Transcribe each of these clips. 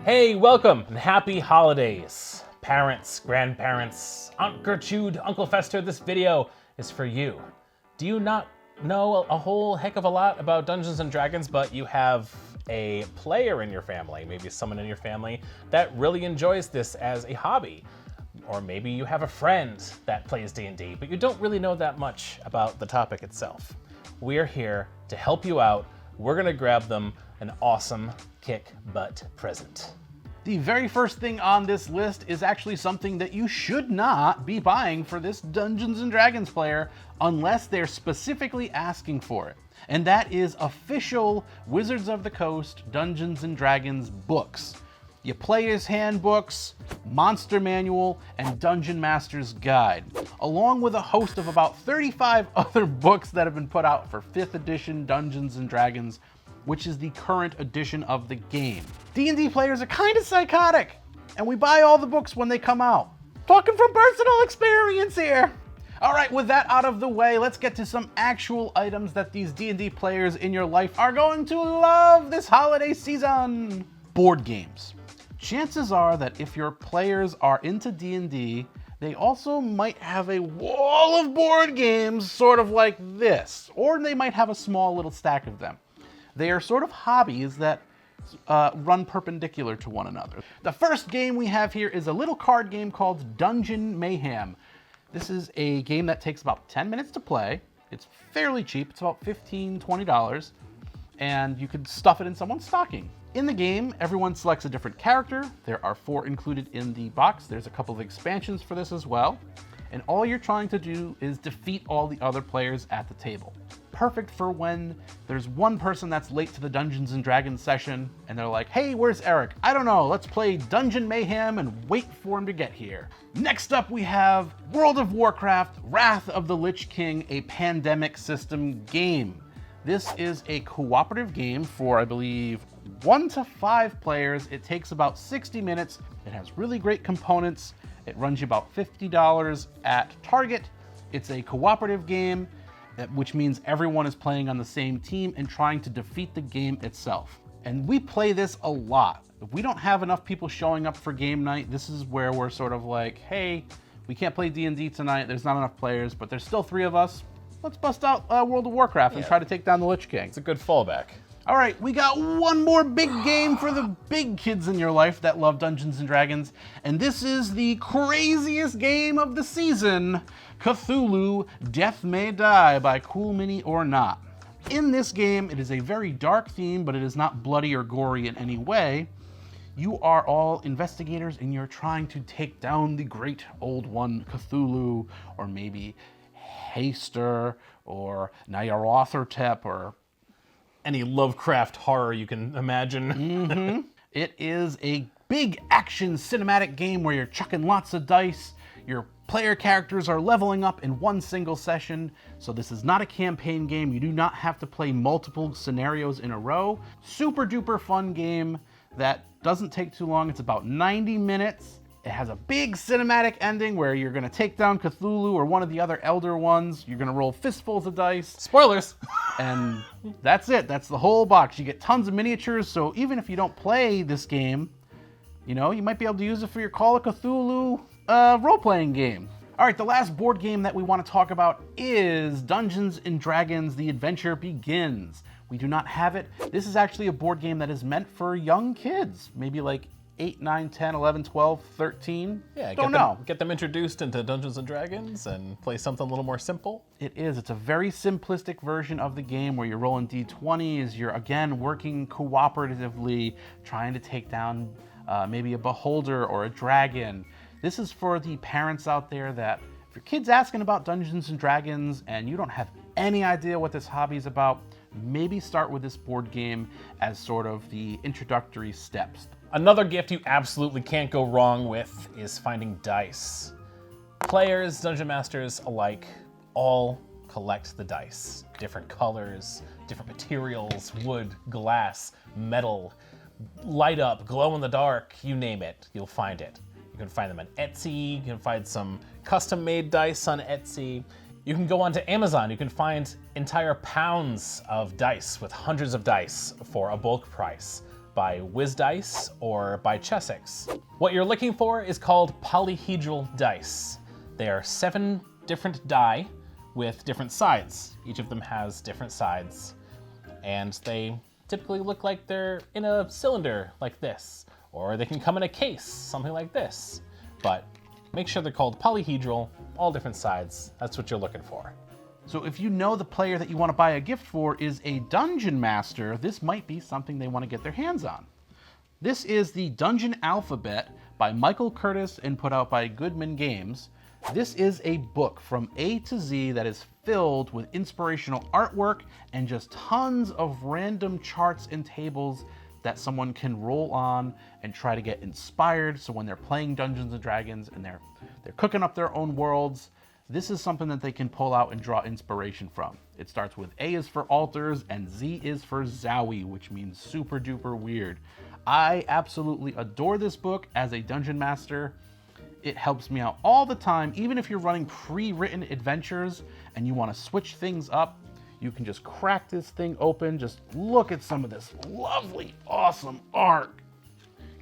Hey, welcome and happy holidays. Parents, grandparents, Aunt Gertrude, Uncle Fester, this video is for you. Do you not know a whole heck of a lot about Dungeons & Dragons, but you have a player in your family, maybe someone in your family that really enjoys this as a hobby? Or maybe you have a friend that plays D&D, but you don't really know that much about the topic itself. We're here to help you out. We're gonna grab them an awesome kick butt present. The very first thing on this list is actually something that you should not be buying for this Dungeons & Dragons player unless they're specifically asking for it. And that is official Wizards of the Coast Dungeons & Dragons books. Your Player's Handbooks, Monster Manual, and Dungeon Master's Guide, along with a host of about 35 other books that have been put out for 5th edition Dungeons & Dragons, which is the current edition of the game. D&D players are kind of psychotic, and we buy all the books when they come out. Talking from personal experience here. All right, with that out of the way, let's get to some actual items that these D&D players in your life are going to love this holiday season. Board games. Chances are that if your players are into D&D, they also might have a wall of board games sort of like this, or they might have a small little stack of them. They are sort of hobbies that run perpendicular to one another. The first game we have here is a little card game called Dungeon Mayhem. This is a game that takes about 10 minutes to play. It's fairly cheap, it's about $15, $20, and you could stuff it in someone's stocking. In the game, everyone selects a different character. There are 4 included in the box. There's a couple of expansions for this as well. And all you're trying to do is defeat all the other players at the table. Perfect for when there's one person that's late to the Dungeons & Dragons session and they're like, hey, where's Eric? I don't know, let's play Dungeon Mayhem and wait for him to get here. Next up we have World of Warcraft, Wrath of the Lich King, a pandemic system game. This is a cooperative game for, I believe, 1 to 5 players. It takes about 60 minutes. It has really great components. It runs you about $50 at Target. It's a cooperative game, which means everyone is playing on the same team and trying to defeat the game itself. And we play this a lot. If we don't have enough people showing up for game night, this is where we're sort of like, hey, we can't play D&D tonight. There's not enough players, but there's still 3 of us. Let's bust out World of Warcraft and try to take down the Lich King. It's a good fallback. All right, we got one more big game for the big kids in your life that love Dungeons & Dragons, and this is the craziest game of the season, Cthulhu Death May Die by Cool Mini or Not. In this game, it is a very dark theme, but it is not bloody or gory in any way. You are all investigators and you're trying to take down the great old one, Cthulhu, or maybe Haster, or Nyarlathotep, or any Lovecraft horror you can imagine. It is a big action cinematic game where you're chucking lots of dice. Your player characters are leveling up in one single session. So this is not a campaign game. You do not have to play multiple scenarios in a row. Super duper fun game that doesn't take too long. It's about 90 minutes. It has a big cinematic ending where you're going to take down Cthulhu or one of the other elder ones. You're going to roll fistfuls of dice. Spoilers! And that's it. That's the whole box. You get tons of miniatures, so even if you don't play this game, you know, you might be able to use it for your Call of Cthulhu role-playing game. All right, the last board game that we want to talk about is Dungeons & Dragons: The Adventure Begins. We do not have it. This is actually a board game that is meant for young kids, maybe like 8, 9, 10, 11, 12, 13. Yeah, get them introduced into Dungeons & Dragons and play something a little more simple. It is. It's a very simplistic version of the game where you're rolling d20s. You're, again, working cooperatively, trying to take down maybe a beholder or a dragon. This is for the parents out there that if your kid's asking about Dungeons & Dragons and you don't have any idea what this hobby is about, maybe start with this board game as sort of the introductory steps. Another gift you absolutely can't go wrong with is finding dice. Players, dungeon masters alike, all collect the dice. Different colors, different materials, wood, glass, metal, light up, glow in the dark, you name it, you'll find it. You can find them on Etsy, you can find some custom-made dice on Etsy. You can go onto Amazon, you can find entire pounds of dice with hundreds of dice for a bulk price. by WizDice or by Chessex. What you're looking for is called polyhedral dice. They are 7 different die with different sides. Each of them has different sides, and they typically look like they're in a cylinder like this, or they can come in a case, something like this. But make sure they're called polyhedral, all different sides. That's what you're looking for. So if you know the player that you want to buy a gift for is a dungeon master, this might be something they want to get their hands on. This is the Dungeon Alphabet by Michael Curtis and put out by Goodman Games. This is a book from A to Z that is filled with inspirational artwork and just tons of random charts and tables that someone can roll on and try to get inspired. So when they're playing Dungeons and Dragons and they're cooking up their own worlds, this is something that they can pull out and draw inspiration from. It starts with A is for altars and Z is for Zowie, which means super duper weird. I absolutely adore this book as a dungeon master. It helps me out all the time. Even if you're running pre-written adventures and you want to switch things up, you can just crack this thing open. Just look at some of this lovely, awesome art.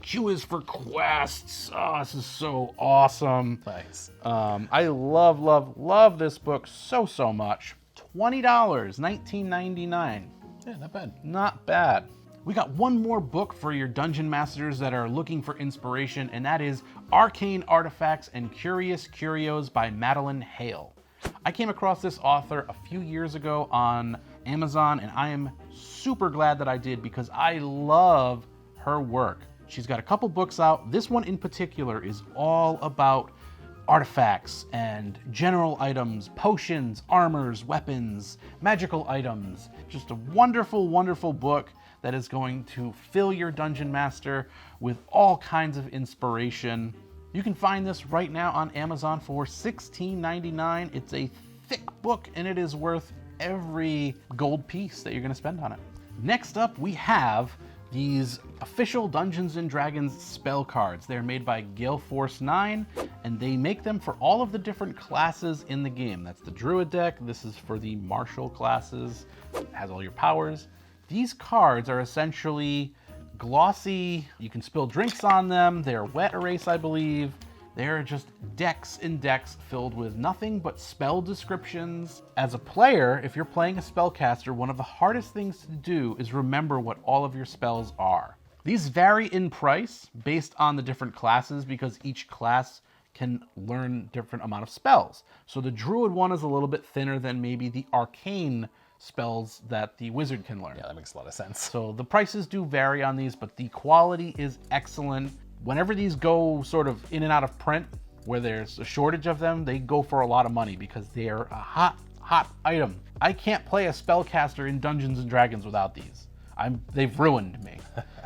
Q is for quests. Oh, this is so awesome. Nice. I love this book so much. $20, $19.99. Yeah, not bad. Not bad. We got one more book for your dungeon masters that are looking for inspiration, and that is Arcane Artifacts and Curios by Madeline Hale. I came across this author a few years ago on Amazon, and I am super glad that I did because I love her work. She's got a couple books out. This one in particular is all about artifacts and general items, potions, armors, weapons, magical items. Just a wonderful, wonderful book that is going to fill your dungeon master with all kinds of inspiration. You can find this right now on Amazon for $16.99. It's a thick book and it is worth every gold piece that you're going to spend on it. Next up, we have these official Dungeons & Dragons spell cards. They're made by Gale Force 9, and they make them for all of the different classes in the game. That's the Druid deck. This is for the Martial classes. It has all your powers. These cards are essentially glossy. You can spill drinks on them. They're wet erase, I believe. They're just decks and decks filled with nothing but spell descriptions. As a player, if you're playing a spellcaster, one of the hardest things to do is remember what all of your spells are. These vary in price based on the different classes because each class can learn different amount of spells. So the Druid one is a little bit thinner than maybe the Arcane spells that the Wizard can learn. Yeah, that makes a lot of sense. So the prices do vary on these, but the quality is excellent. Whenever these go sort of in and out of print, where there's a shortage of them, they go for a lot of money because they're a hot item. I can't play a spellcaster in Dungeons & Dragons without these. They've ruined me.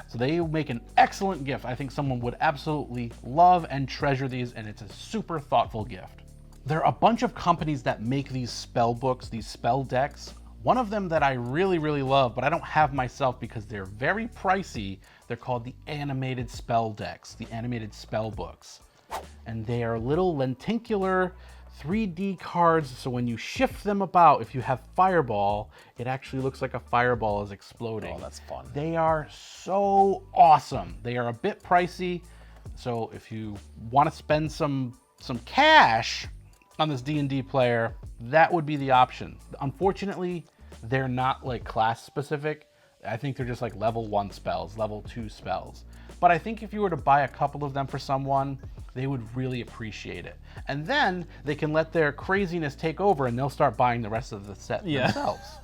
So they make an excellent gift. I think someone would absolutely love and treasure these, and it's a super thoughtful gift. There are a bunch of companies that make these spell books, these spell decks. One of them that I really love, but I don't have myself because they're very pricey, they're called the animated spell decks, the animated spell books. And they are little lenticular 3D cards, so when you shift them about, if you have Fireball, it actually looks like a fireball is exploding. Oh, that's fun. They are so awesome. They are a bit pricey, so if you want to spend some cash on this D&D player, that would be the option. Unfortunately, they're not like class specific. I think they're just like level 1 spells, level 2 spells. But I think if you were to buy a couple of them for someone, they would really appreciate it. And then they can let their craziness take over and they'll start buying the rest of the set themselves.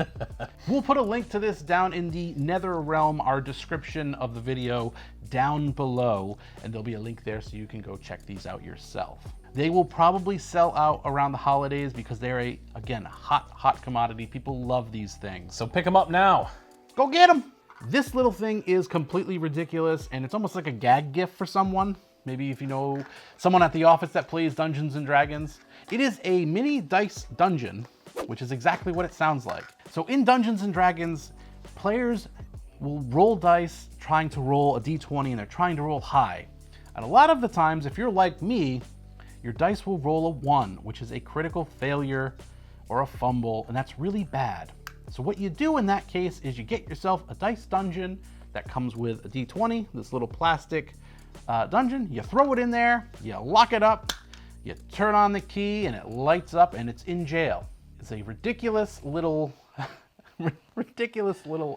We'll put a link to this down in the Nether Realm, our description of the video down below, and there'll be a link there so you can go check these out yourself. They will probably sell out around the holidays because they're again, hot commodity. People love these things. So pick them up now. Go get them. This little thing is completely ridiculous and it's almost like a gag gift for someone. Maybe if you know someone at the office that plays Dungeons & Dragons. It is a mini dice dungeon, which is exactly what it sounds like. So in Dungeons & Dragons, players will roll dice trying to roll a d20 and they're trying to roll high. And a lot of the times, if you're like me, your dice will roll a 1, which is a critical failure or a fumble, and that's really bad. So what you do in that case is you get yourself a dice dungeon that comes with a D20, this little plastic dungeon. You throw it in there, you lock it up, you turn on the key, and it lights up, and it's in jail. It's a ridiculous little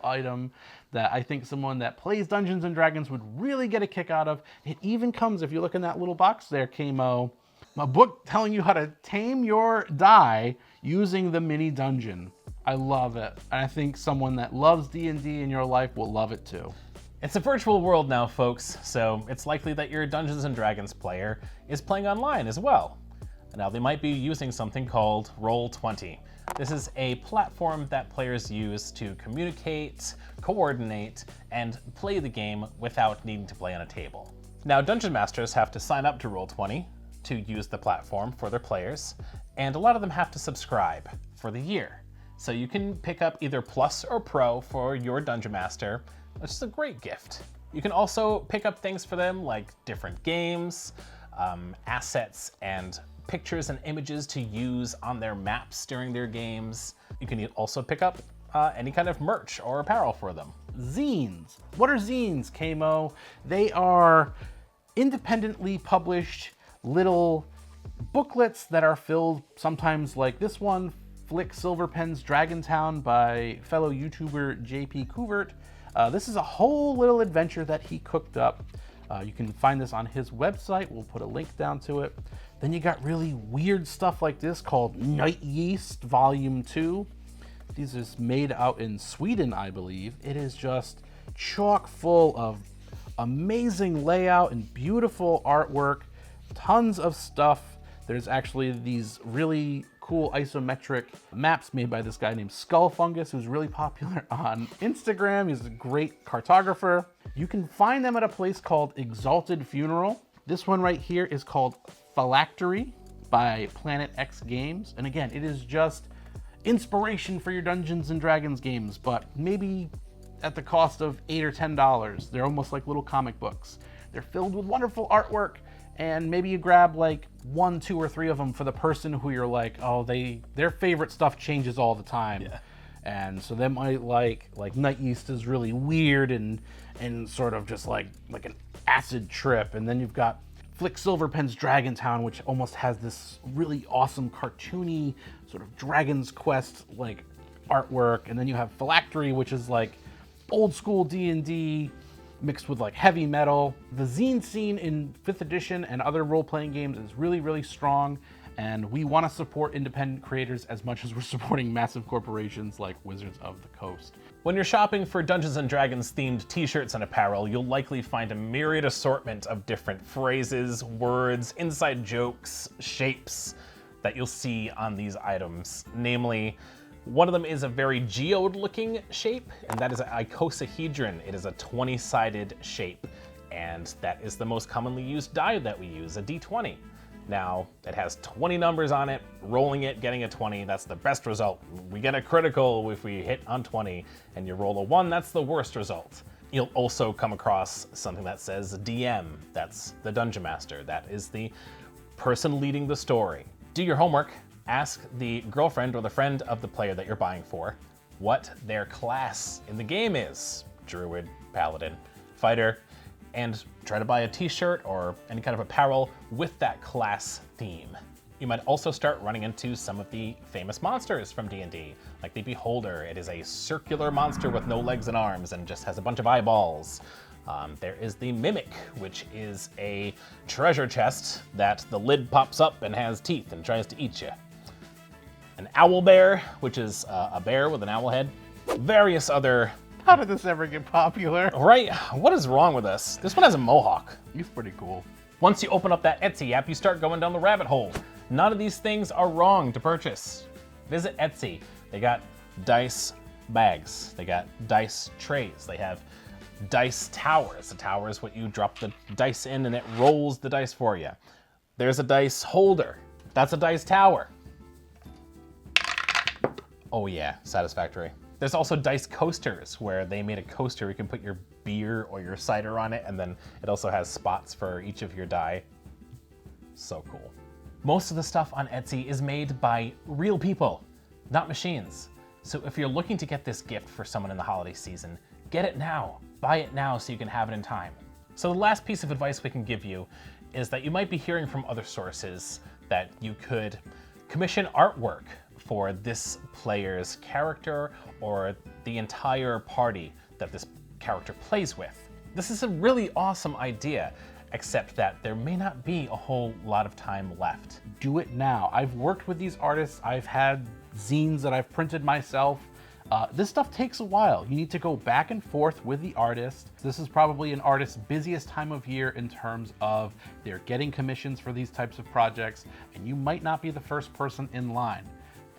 item that I think someone that plays Dungeons and Dragons would really get a kick out of. It even comes, if you look in that little box there, Kamo, a book telling you how to tame your die using the mini dungeon. I love it. And I think someone that loves D&D in your life will love it too. It's a virtual world now, folks, so it's likely that your Dungeons and Dragons player is playing online as well. Now, they might be using something called Roll20. This is a platform that players use to communicate, coordinate, and play the game without needing to play on a table. Now, Dungeon Masters have to sign up to Roll20 to use the platform for their players, and a lot of them have to subscribe for the year. So you can pick up either Plus or Pro for your Dungeon Master, which is a great gift. You can also pick up things for them like different games, assets, and pictures and images to use on their maps during their games. You can also pick up any kind of merch or apparel for them. Zines. What are zines, Kamo? They are independently published little booklets that are filled, sometimes like this one, Flick Silverpen's Dragontown by fellow YouTuber JP Coovert. This is a whole little adventure that he cooked up. You can find this on his website. We'll put a link down to it. Then you got really weird stuff like this called Night Yeast Volume 2. These are made out in Sweden, I believe. It is just chock full of amazing layout and beautiful artwork, tons of stuff. There's actually these really cool isometric maps made by this guy named Skull Fungus, who's really popular on Instagram. He's a great cartographer. You can find them at a place called Exalted Funeral. This one right here is called Phylactery by Planet X Games. And again, it is just inspiration for your Dungeons and Dragons games, but maybe at the cost of $8 or $10. They're almost like little comic books. They're filled with wonderful artwork, and maybe you grab like 1, 2, or 3 of them for the person who you're like, oh, their favorite stuff changes all the time. Yeah. And so they might like Night Yeast is really weird and sort of just like an acid trip. And then you've got Flick Silverpen's Dragontown, which almost has this really awesome cartoony sort of Dragon's Quest like artwork. And then you have Phylactery, which is like old school D&D mixed with like heavy metal. The zine scene in 5th edition and other role-playing games is really, really strong, and we want to support independent creators as much as we're supporting massive corporations like Wizards of the Coast. When you're shopping for Dungeons and Dragons themed t-shirts and apparel, you'll likely find a myriad assortment of different phrases, words, inside jokes, shapes that you'll see on these items. Namely, one of them is a very geode-looking shape, and that is an icosahedron. It is a 20-sided shape, and that is the most commonly used die that we use, a D20. Now, it has 20 numbers on it. Rolling it, getting a 20, that's the best result. We get a critical if we hit on 20, and you roll a 1, that's the worst result. You'll also come across something that says DM. That's the Dungeon Master. That is the person leading the story. Do your homework. Ask the girlfriend or the friend of the player that you're buying for what their class in the game is. Druid, Paladin, Fighter, and try to buy a t-shirt or any kind of apparel with that class theme. You might also start running into some of the famous monsters from D&D, like the Beholder. It is a circular monster with no legs and arms and just has a bunch of eyeballs. There is the Mimic, which is a treasure chest that the lid pops up and has teeth and tries to eat you. An Owl Bear, which is a bear with an owl head. Various other... How did this ever get popular? Right? What is wrong with us? This one has a mohawk. He's pretty cool. Once you open up that Etsy app, you start going down the rabbit hole. None of these things are wrong to purchase. Visit Etsy. They got dice bags. They got dice trays. They have dice towers. A tower is what you drop the dice in and it rolls the dice for you. There's a dice holder. That's a dice tower. Oh yeah, satisfactory. There's also dice coasters, where they made a coaster you can put your beer or your cider on it, and then it also has spots for each of your die. So cool. Most of the stuff on Etsy is made by real people, not machines. So if you're looking to get this gift for someone in the holiday season, get it now. buy it now so you can have it in time. So the last piece of advice we can give you is that you might be hearing from other sources that you could commission artwork for this player's character or the entire party that this character plays with. This is a really awesome idea, except that there may not be a whole lot of time left. Do it now. I've worked with these artists. I've had zines that I've printed myself. This stuff takes a while. You need to go back and forth with the artist. This is probably an artist's busiest time of year in terms of they're getting commissions for these types of projects, and you might not be the first person in line.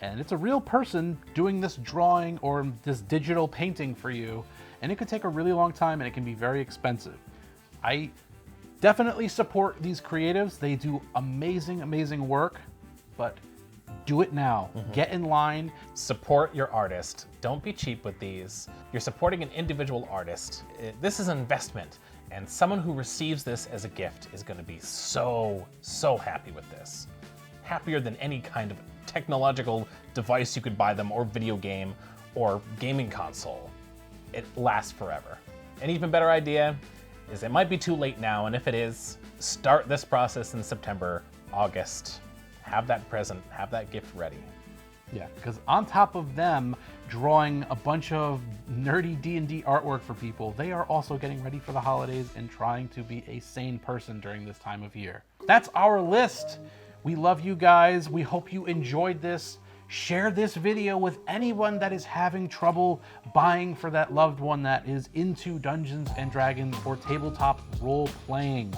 And it's a real person doing this drawing or this digital painting for you, and it could take a really long time and it can be very expensive. I definitely support these creatives. They do amazing, amazing work, but do it now. Get in line. Support your artist. Don't be cheap with these. You're supporting an individual artist. This is an investment, and someone who receives this as a gift is going to be so happy with this. Happier than any kind of technological device you could buy them, or video game, or gaming console. It lasts forever. An even better idea is it might be too late now, and if it is, start this process in September, August. Have that present, have that gift ready. Yeah, because on top of them drawing a bunch of nerdy D&D artwork for people, they are also getting ready for the holidays and trying to be a sane person during this time of year. That's our list. We love you guys. We hope you enjoyed this. Share this video with anyone that is having trouble buying for that loved one that is into Dungeons and Dragons or tabletop role playing.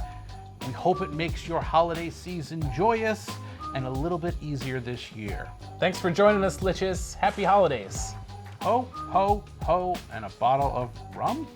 We hope it makes your holiday season joyous and a little bit easier this year. Thanks for joining us, Liches. Happy holidays. Ho, ho, ho, and a bottle of rum?